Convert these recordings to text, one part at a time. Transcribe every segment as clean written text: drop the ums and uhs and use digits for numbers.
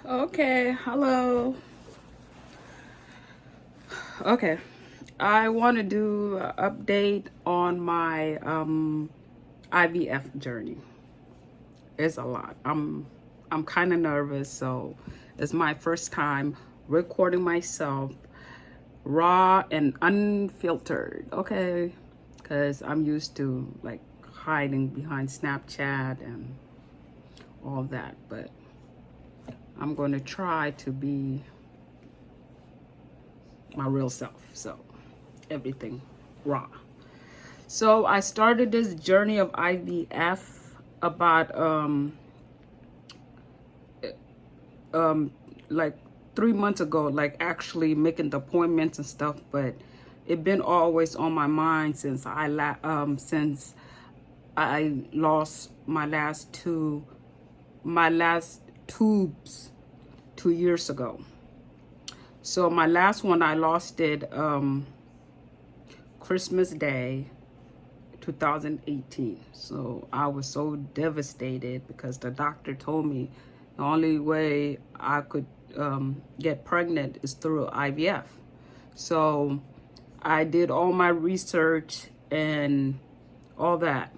Okay, hello. Okay, I want to do an update on my IVF journey. It's a lot. I'm kind of nervous, so it's my first time recording myself raw and unfiltered. Okay, because I'm used to like hiding behind Snapchat and all that, but I'm going to try to be my real self. So everything raw. So I started this journey of IVF about like 3 months ago, like actually making the appointments and stuff, but it been always on my mind since since I lost my last tubes 2 years ago. So my last one, I lost it Christmas Day 2018. So I was so devastated because the doctor told me the only way I could get pregnant is through IVF. So I did all my research and all that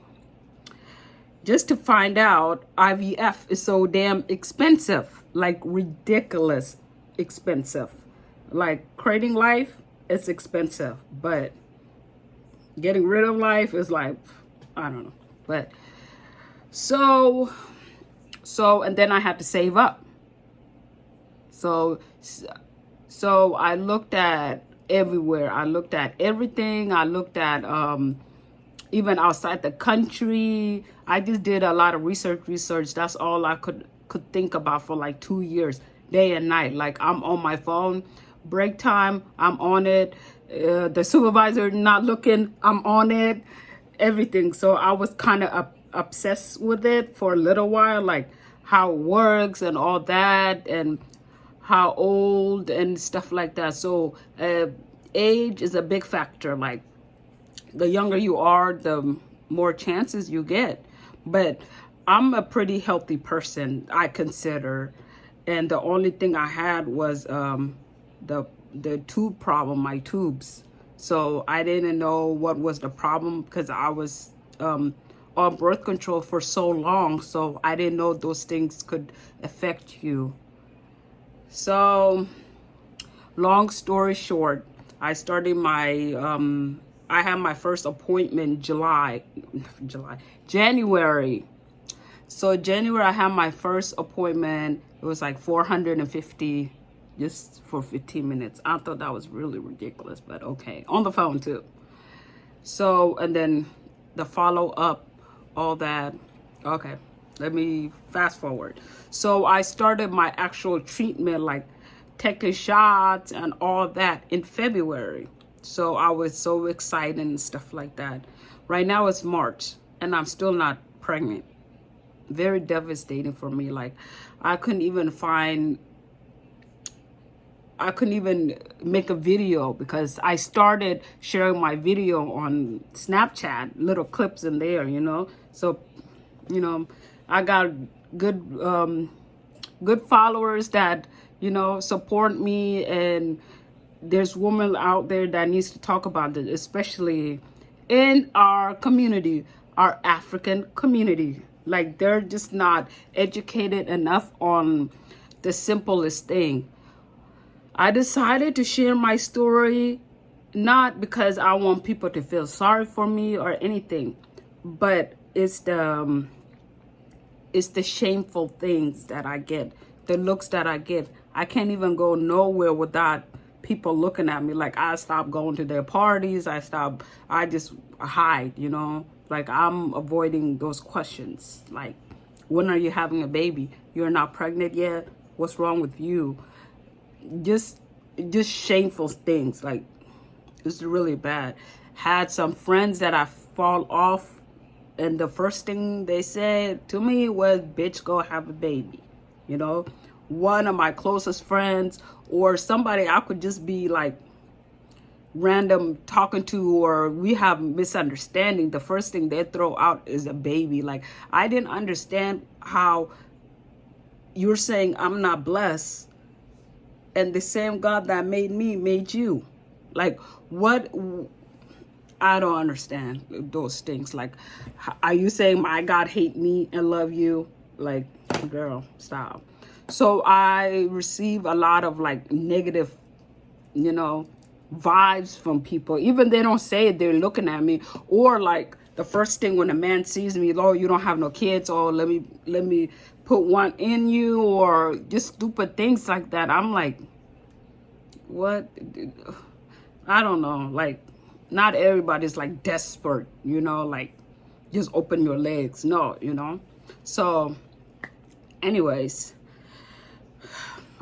just to find out IVF is so damn expensive, like ridiculous expensive. Like creating life, it's expensive, but getting rid of life is like, I don't know. But so and then I had to save up. So I looked at everywhere. I looked at everything. I looked at even outside the country. I just did a lot of research. That's all I could think about for like 2 years, day and night. Like I'm on my phone, break time, I'm on it. The supervisor not looking, I'm on it, everything. So I was kind of obsessed with it for a little while, like how it works and all that, and how old and stuff like that. So age is a big factor. Like the younger you are, the more chances you get. But I'm a pretty healthy person, I consider. And the only thing I had was the tube problem, my tubes. So I didn't know what was the problem because I was on birth control for so long. So I didn't know those things could affect you. So long story short, I started I had my first appointment January. So January I had my first appointment. It was like 450 just for 15 minutes. I thought that was really ridiculous, but okay. On the phone too. So, and then the follow up, all that. Okay, let me fast forward. So I started my actual treatment, like taking shots and all that in February. So I was so excited and stuff like that. Right now it's March and I'm still not pregnant. Very devastating for me. Like I couldn't even make a video because I started sharing my video on Snapchat, little clips in there, So, I got good followers that, support me, and there's women out there that needs to talk about this, especially in our community, our African community. Like they're just not educated enough on the simplest thing. I decided to share my story, not because I want people to feel sorry for me or anything, but it's the shameful things that I get, the looks that I get. I can't even go nowhere without people looking at me. Like I stopped going to their parties. I just hide, like I'm avoiding those questions. Like, when are you having a baby? You're not pregnant yet? What's wrong with you? Just shameful things. Like it's really bad. Had some friends that I fall off, and the first thing they said to me was, bitch, go have a baby. One of my closest friends or somebody I could just be like random talking to, or we have misunderstanding, the first thing they throw out is a baby. Like I didn't understand how you're saying I'm not blessed, and the same God that made me made you. Like, what? I don't understand those things. Like, are you saying my God hate me and love you? Like, girl, stop. So I receive a lot of like negative, you know, vibes from people. Even they don't say it, they're looking at me. Or like the first thing when a man sees me, oh, you don't have no kids, or let me put one in you, or just stupid things like that. I'm like, what? I don't know. Like, not everybody's like desperate, you know, like just open your legs. No, you know. So anyways,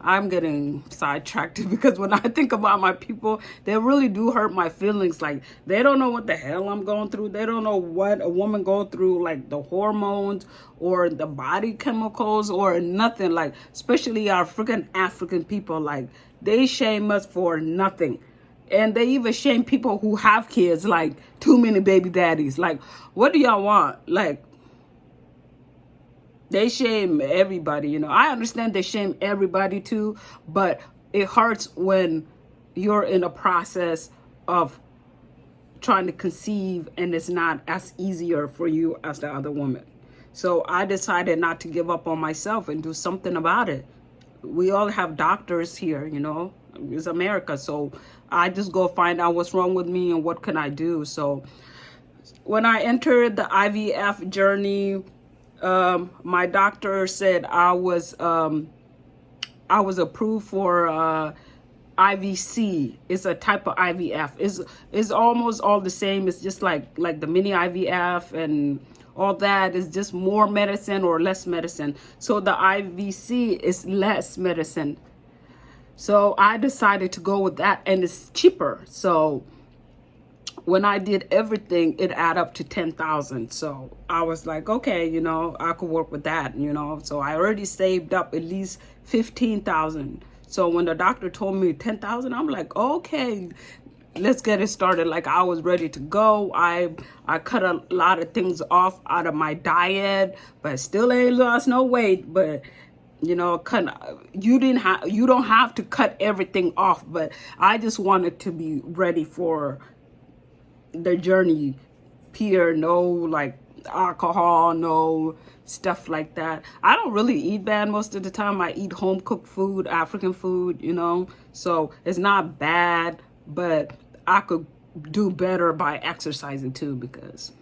I'm getting sidetracked because when I think about my people, they really do hurt my feelings. Like, they don't know what the hell I'm going through. They don't know what a woman go through, like the hormones or the body chemicals or nothing. Like, especially our freaking African people, like they shame us for nothing. And they even shame people who have kids, like too many baby daddies. Like, what do y'all want? Like, they shame everybody, you know. I understand they shame everybody too, but it hurts when you're in a process of trying to conceive and it's not as easier for you as the other woman. So I decided not to give up on myself and do something about it. We all have doctors here, you know. It's America, so I just go find out what's wrong with me and what can I do. So when I entered the IVF journey, my doctor said I was approved for IVC. It's a type of IVF. It's almost all the same. It's just like the mini IVF and all that. Is just more medicine or less medicine. So the IVC is less medicine. So I decided to go with that, and it's cheaper. So when I did everything, it added up to 10,000. So I was like, okay, you know, I could work with that, you know. So I already saved up at least 15,000. So when the doctor told me 10,000, I'm like, okay, let's get it started. Like, I was ready to go. I cut a lot of things off out of my diet, but still ain't lost no weight. But you know, you don't have to cut everything off. But I just wanted to be ready for the journey. Pure, no like alcohol, no stuff like that. I don't really eat bad most of the time. I eat home cooked food, African food, you know, so it's not bad, but I could do better by exercising too, because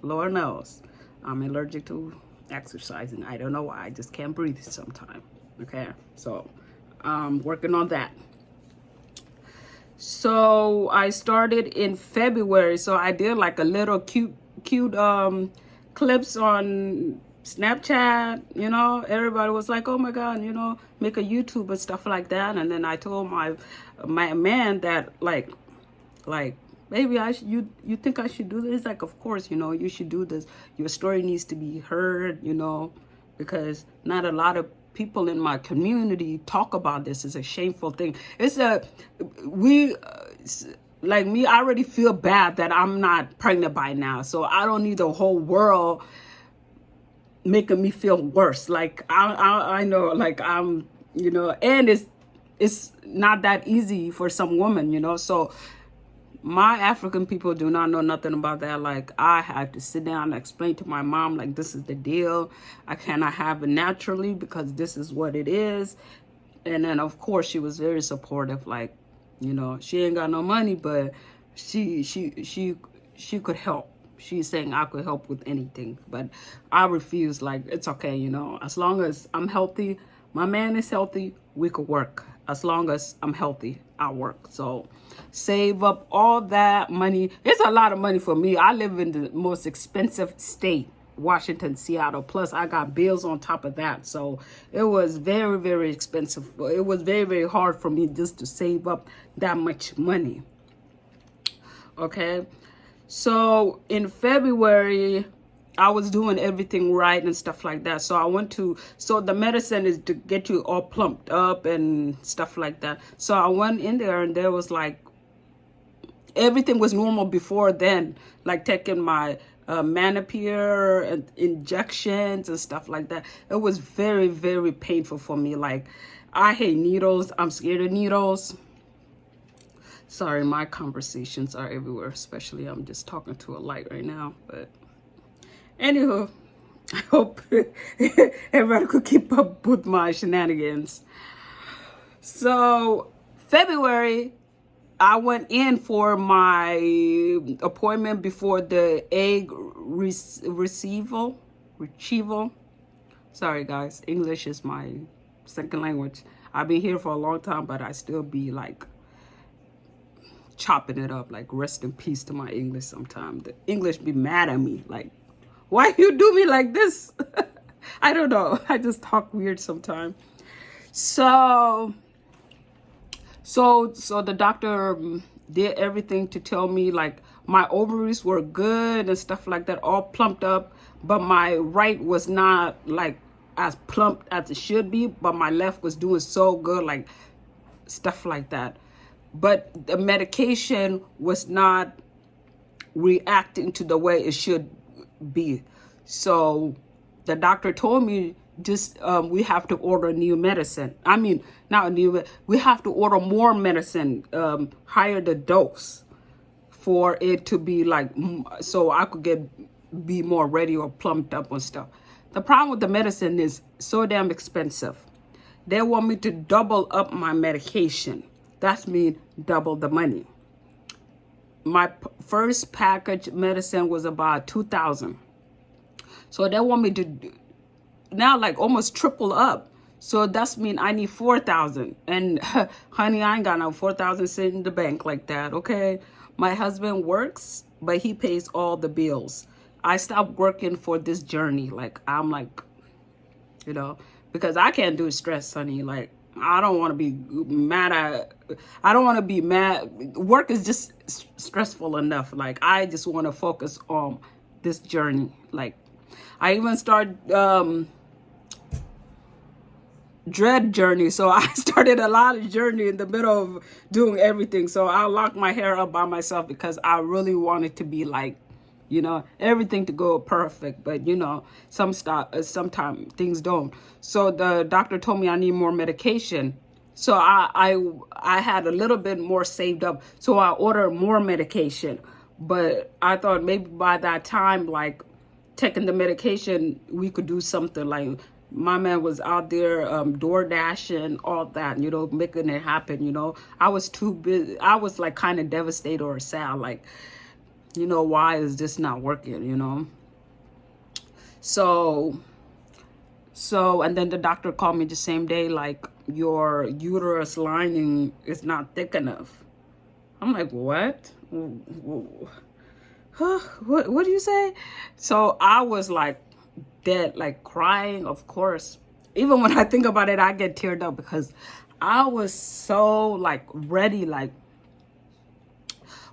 Lord knows I'm allergic to exercising. I don't know why. I just can't breathe sometimes. Okay, so working on that. So I started in February. So I did like a little cute clips on Snapchat, you know. Everybody was like, oh my God, you know, make a YouTube and stuff like that. And then I told my man that like maybe you think I should do this? He's like, of course, you know, you should do this. Your story needs to be heard, you know, because not a lot of people in my community talk about this. It's a shameful thing. Like me, I already feel bad that I'm not pregnant by now. So I don't need the whole world making me feel worse. Like I know, like I'm, you know, and it's not that easy for some women, you know. So my African people do not know nothing about that. Like, I had to sit down and explain to my mom, like, this is the deal. I cannot have it naturally because this is what it is. And then, of course, she was very supportive. Like, you know, she ain't got no money, but she could help. She's saying I could help with anything. But I refuse. Like, it's okay, you know. As long as I'm healthy, my man is healthy, we could work. As long as I'm healthy, I'll work. So save up all that money. It's a lot of money for me. I live in the most expensive state, Washington, Seattle. Plus, I got bills on top of that. So it was very, very expensive. It was very, very hard for me just to save up that much money. Okay. So in February, I was doing everything right and stuff like that. So so the medicine is to get you all plumped up and stuff like that. So I went in there and there was like, everything was normal before then, like taking my manicure and injections and stuff like that. It was very, very painful for me. Like, I hate needles. I'm scared of needles. Sorry, my conversations are everywhere, especially I'm just talking to a light right now. But anywho, I hope everybody could keep up with my shenanigans. So February, I went in for my appointment before the egg retrieval. Sorry guys, English is my second language. I've been here for a long time, but I still be like chopping it up. Like, rest in peace to my English sometimes. The English be mad at me. Like, why you do me like this? I don't know. I just talk weird sometimes. So the doctor did everything to tell me like my ovaries were good and stuff like that, all plumped up, but my right was not like as plump as it should be, but my left was doing so good, like stuff like that. But the medication was not reacting to the way it should be. So the doctor told me, just we have to order new medicine. I mean, not new, we have to order more medicine, higher the dose for it to be like, so I could be more ready or plumped up and stuff. The problem with the medicine is so damn expensive. They want me to double up my medication. That's mean double the money. My first package medicine was about $2,000. So they want me to now like almost triple up. So that's mean I need $4,000. And honey, I ain't got no $4,000 sitting in the bank like that, okay? My husband works, but he pays all the bills. I stopped working for this journey. Like, I'm like, you know, because I can't do stress, honey. Like, I don't want to be mad. I don't want to be mad. Work is just stressful enough. Like, I just want to focus on this journey. Like, I even started dread journey. So I started a lot of journey in the middle of doing everything. So I locked my hair up by myself because I really wanted to be like, you know, everything to go perfect. But you know, sometimes things don't. So the doctor told me I need more medication. So I had a little bit more saved up. So I ordered more medication. But I thought maybe by that time, like taking the medication, we could do something. Like, my man was out there door dashing, all that, you know, making it happen. You know, I was too busy. I was like kind of devastated or sad, like, you know, why is this not working, you know? So and then the doctor called me the same day, like, your uterus lining is not thick enough. I'm like, what? Huh? What do you say? So I was like dead, like crying, of course. Even when I think about it, I get teared up because I was so like ready, like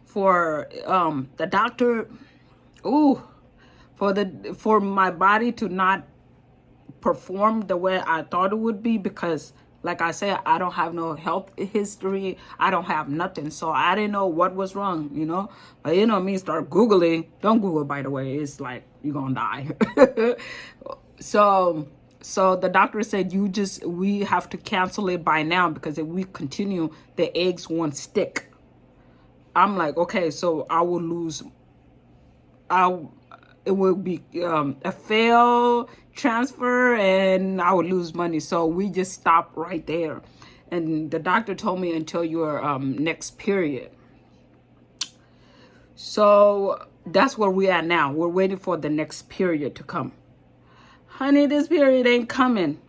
for the doctor, for my body to not perform the way I thought it would be, because like I said, I don't have no health history. I don't have nothing. So I didn't know what was wrong, you know. But you know me, start Googling. Don't Google, by the way. It's like, you're going to die. So the doctor said, we have to cancel it by now, because if we continue, the eggs won't stick. I'm like, okay, so I will lose. It will be a failed transfer and I would lose money. So we just stopped right there. And the doctor told me until your next period. So that's where we are now. We're waiting for the next period to come. Honey, this period ain't coming.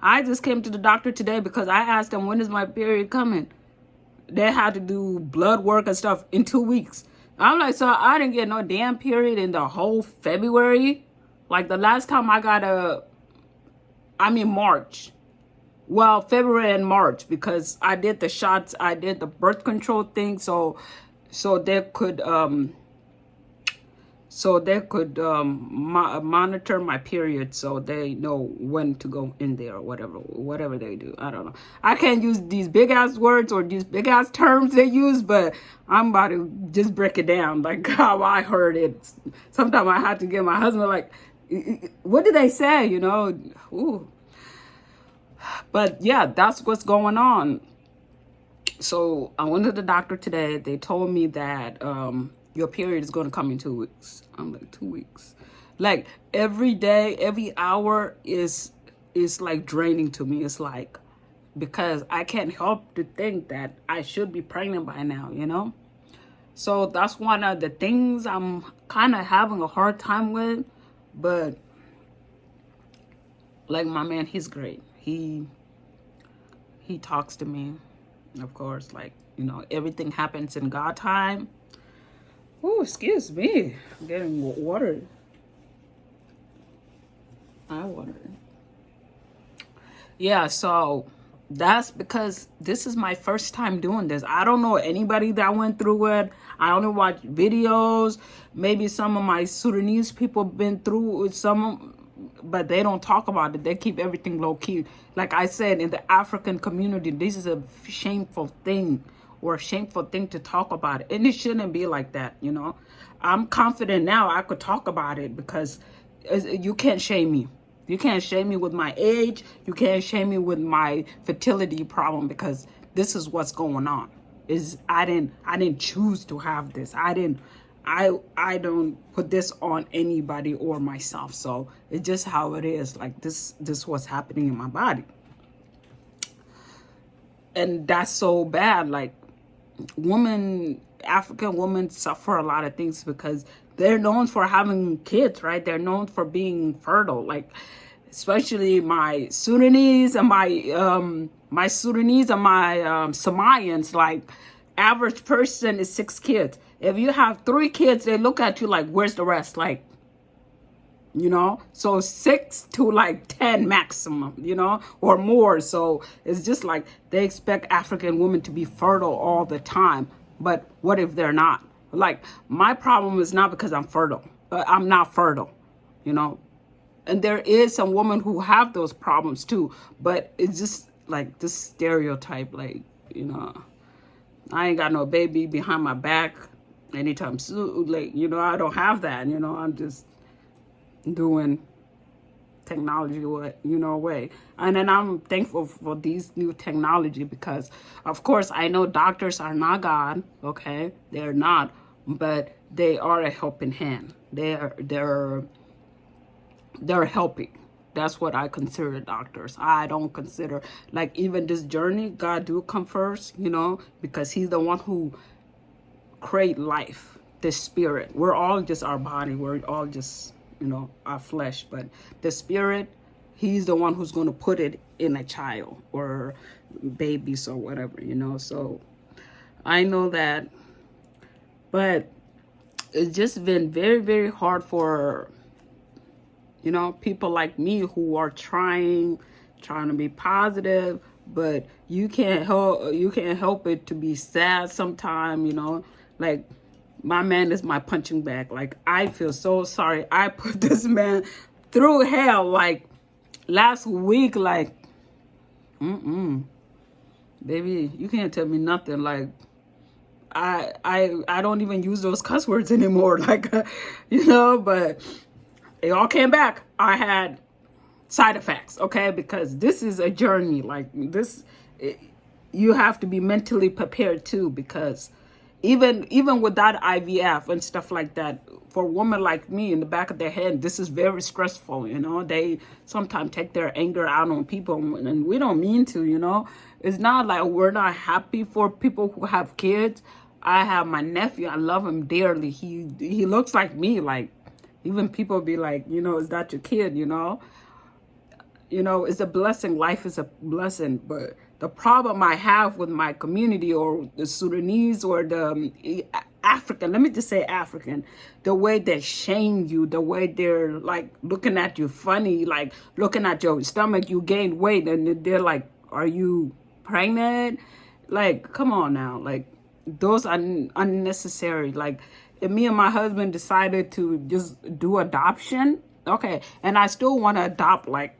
I just came to the doctor today because I asked them, when is my period coming? They had to do blood work and stuff in 2 weeks. I'm like, so I didn't get no damn period in the whole February. Like, the last time I got March. Well, February and March, because I did the shots, I did the birth control thing, so they could so they could monitor my period, so they know when to go in there or whatever they do. I don't know. I can't use these big ass words or these big ass terms they use, but I'm about to just break it down like how I heard it. Sometimes I had to get my husband like, what did they say, you know? Ooh. But yeah, that's what's going on. So I went to the doctor today. They told me that your period is going to come in 2 weeks. I'm like, 2 weeks? Like every day, every hour is like draining to me. It's like, because I can't help to think that I should be pregnant by now, you know? So that's one of the things I'm kind of having a hard time with. But like my man, he's great. He talks to me. Of course, like, you know, everything happens in God time. Oh, excuse me. I'm getting water. I water. Yeah, so that's because this is my first time doing this. I don't know anybody that went through it. I only watch videos. Maybe some of my Sudanese people been through it, but they don't talk about it. They keep everything low key. Like I said, in the African community, this is a shameful thing to talk about it. And it shouldn't be like that, you know. I'm confident now I could talk about it because you can't shame me. You can't shame me with my age. You can't shame me with my fertility problem, because this is what's going on. I didn't choose to have this. I don't put this on anybody or myself. So it's just how it is. Like this what's happening in my body. And that's so bad. Like African women suffer a lot of things because they're known for having kids, right? They're known for being fertile. Like especially my Sudanese and my Somalians, like average person is 6 kids. If you have 3 kids, they look at you like, where's the rest? Like, you know, so 6 to like 10 maximum, you know, or more. So it's just like they expect African women to be fertile all the time. But what if they're not? Like my problem is not because I'm fertile, but I'm not fertile, you know. And there is some women who have those problems too, but it's just like this stereotype, like, you know, I ain't got no baby behind my back anytime soon. Like, you know, I don't have that, you know, I'm just doing technology way. And then I'm thankful for these new technology because, of course, I know doctors are not God, okay? They're not, but they are a helping hand. They're helping. That's what I consider doctors. I don't consider, like, even this journey, God do come first, you know, because he's the one who create life, the spirit. We're all just our body. We're all just, you know, our flesh. But the spirit, he's the one who's going to put it in a child or babies or whatever, you know. So I know that. But it's just been very, very hard for, you know, people like me who are trying to be positive, but you can't help it to be sad sometime, you know. Like my man is my punching bag. Like I feel so sorry. I put this man through hell like last week. Like, baby, you can't tell me nothing. Like I don't even use those cuss words anymore. Like, you know, but it all came back. I had side effects, okay? Because this is a journey. Like this, you have to be mentally prepared too. Because even without IVF and stuff like that, for a woman like me, in the back of their head, this is very stressful. You know, they sometimes take their anger out on people, and we don't mean to. You know, it's not like we're not happy for people who have kids. I have my nephew. I love him dearly. He looks like me. Like. Even people be like, you know, is that your kid, you know? You know, it's a blessing. Life is a blessing. But the problem I have with my community or the Sudanese or the African, let me just say African, the way they shame you, the way they're like looking at you funny, like looking at your stomach, you gain weight and they're like, are you pregnant? Like, come on now. Like, those are unnecessary. Like, and me and my husband decided to just do adoption. Okay, and I still want to adopt like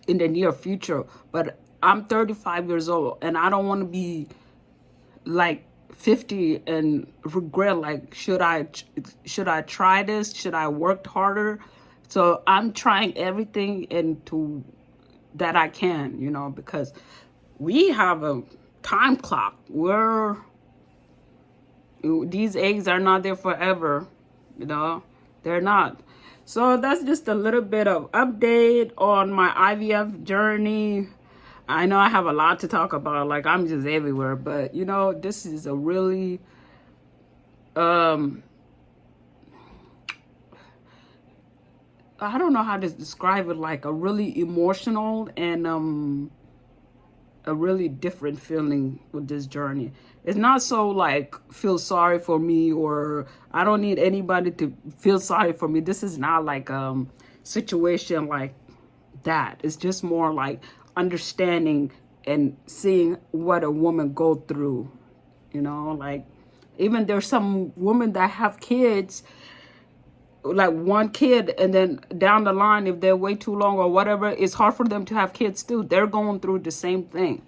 in the near future, but I'm 35 years old and I don't want to be like 50 and regret like should I try this? Should I work harder? So I'm trying everything into that I can, because we have a time clock. These eggs are not there forever, they're not. So that's just a little bit of update on my IVF journey. I know I have a lot to talk about, like I'm just everywhere, but this is a really I don't know how to describe it, like a really emotional and a really different feeling with this journey. It's not so like feel sorry for me, or I don't need anybody to feel sorry for me. This is not like situation like that. It's just more like understanding and seeing what a woman go through, like even there's some women that have kids, like one kid, and then down the line, if they're way too long or whatever, it's hard for them to have kids too. They're going through the same thing.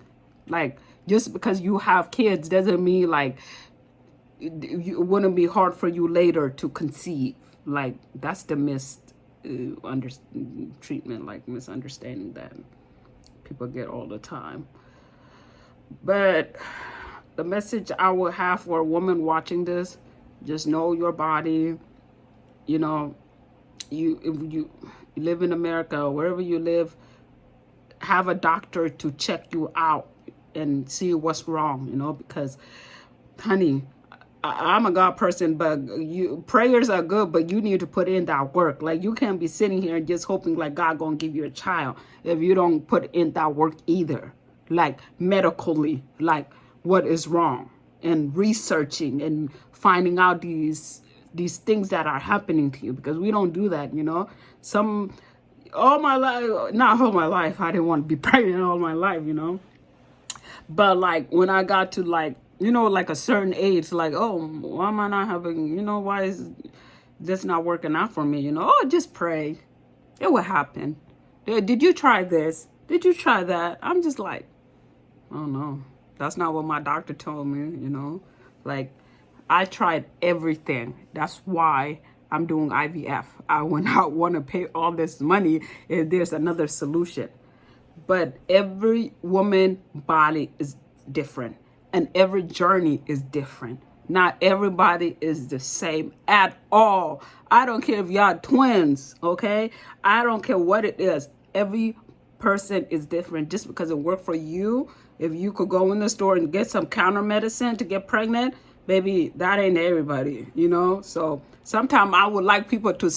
Like just because you have kids doesn't mean like it wouldn't be hard for you later to conceive. Like that's the treatment, like misunderstanding that people get all the time. But the message I will have for a woman watching this, just know your body. If you live in America or wherever you live, have a doctor to check you out and see what's wrong, because honey, I'm a God person, but prayers are good, but you need to put in that work. Like you can't be sitting here and just hoping like God gonna give you a child if you don't put in that work either. Like medically, like what is wrong, and researching and finding out these things that are happening to you, because we don't do that. All my life, not all my life, I didn't want to be pregnant all my life, but like when I got to like like a certain age, like, oh, why am I not having, why is this not working out for me? Oh, just pray, it will happen. Did you try this? Did you try that? I'm just like, oh no, that's not what my doctor told me. Like I tried everything. That's why I'm doing IVF. I would not want to pay all this money if there's another solution. But every woman body is different, and every journey is different. Not everybody is the same at all. I don't care if y'all twins, okay? I don't care what it is. Every person is different. Just because it worked for you, if you could go in the store and get some counter medicine to get pregnant, baby, that ain't everybody, So sometimes I would like people to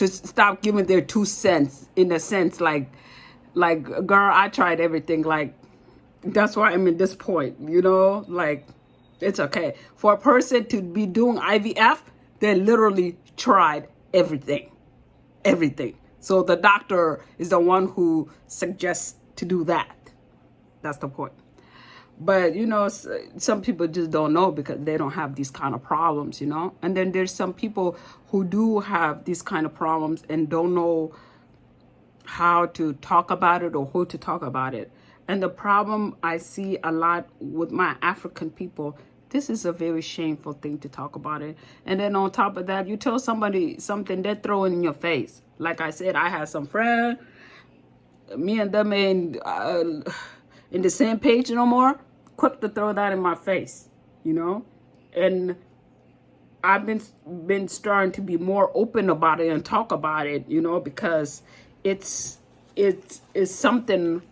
stop giving their 2 cents, in a sense, like, girl, I tried everything. Like, that's why I'm in this point, like, it's okay. For a person to be doing IVF, they literally tried everything. So the doctor is the one who suggests to do that. That's the point. But, some people just don't know because they don't have these kind of problems, And then there's some people who do have these kind of problems and don't know how to talk about it or who to talk about it. And the problem I see a lot with my African people, this is a very shameful thing to talk about it. And then on top of that, you tell somebody something, they're throwing in your face. Like I said, I had some friend, me and them in the same page no more, quick to throw that in my face, And I've been starting to be more open about it and talk about it, because it's something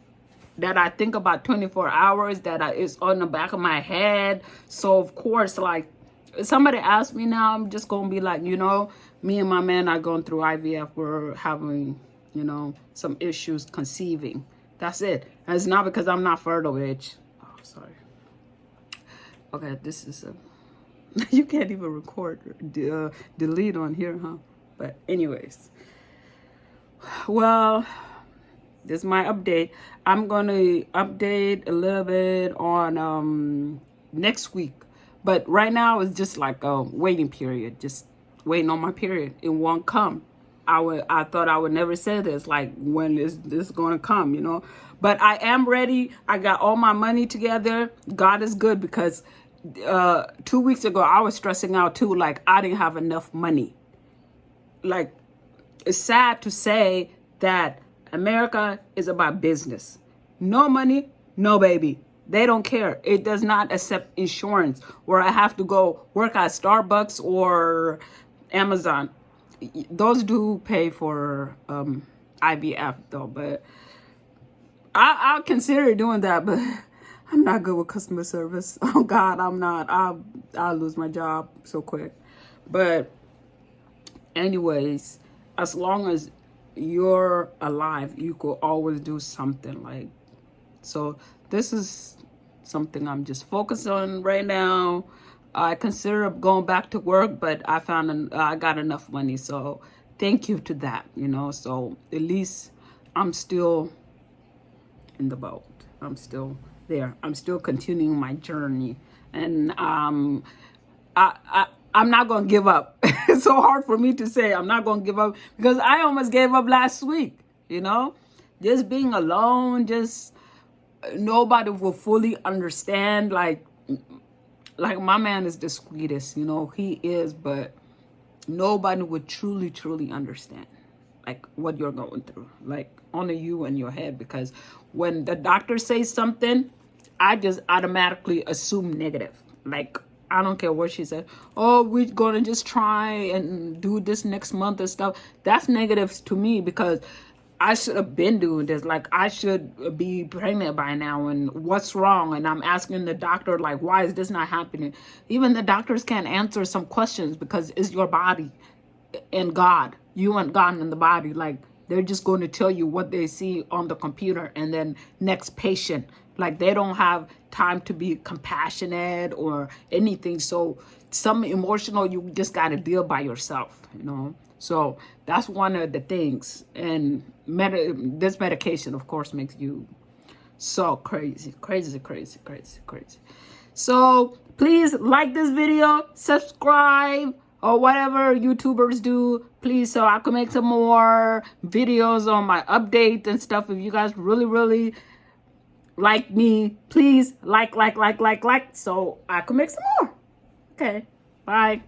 that I think about 24 hours, that is on the back of my head. So of course, like, if somebody asks me now, I'm just gonna be like, me and my man are going through IVF. We're having, some issues conceiving. That's it. And it's not because I'm not fertile, bitch. Oh, sorry. Okay, this is you can't even record, delete on here, huh? But anyways, well, this is my update. I'm gonna update a little bit on next week. But right now it's just like a waiting period, just waiting on my period. It won't come. I thought I would never say this, like, when is this going to come, you know? But I am ready. I got all my money together. God is good, because 2 weeks ago I was stressing out too, like I didn't have enough money. Like, it's sad to say that America is about business. No money, no baby. They don't care. It does not accept insurance where I have to go work at Starbucks or Amazon. Those do pay for IVF though, but I'll consider doing that, but I'm not good with customer service. Oh God, I'm not. I'll lose my job so quick. But anyways, as long as you're alive, you could always do something. Like, so this is something I'm just focused on right now. I consider going back to work, but I found I got enough money, so thank you to that, you know. So at least I'm still in the boat. I'm still there. I'm still continuing my journey, and I'm not gonna give up. It's so hard for me to say I'm not gonna give up, because I almost gave up last week. You know, just being alone, just nobody will fully understand. Like my man is the sweetest, you know, he is, but nobody would truly understand like what you're going through, like only you and your head. Because when the doctor says something, I just automatically assume negative. Like, I don't care what she said. Oh, we're gonna just try and do this next month and stuff. That's negative to me, because I should have been doing this. Like, I should be pregnant by now, and what's wrong? And I'm asking the doctor, like, why is this not happening? Even the doctors can't answer some questions, because it's your body and God. You and God in the body. Like, they're just going to tell you what they see on the computer, and then next patient. Like, they don't have time to be compassionate or anything. So some emotional, you just got to deal by yourself, you know. So that's one of the things. And this medication, of course, makes you so crazy. So please like this video, subscribe, or whatever YouTubers do, please, so I can make some more videos on my updates and stuff. If you guys really like me, please like, so I can make some more. Okay, bye.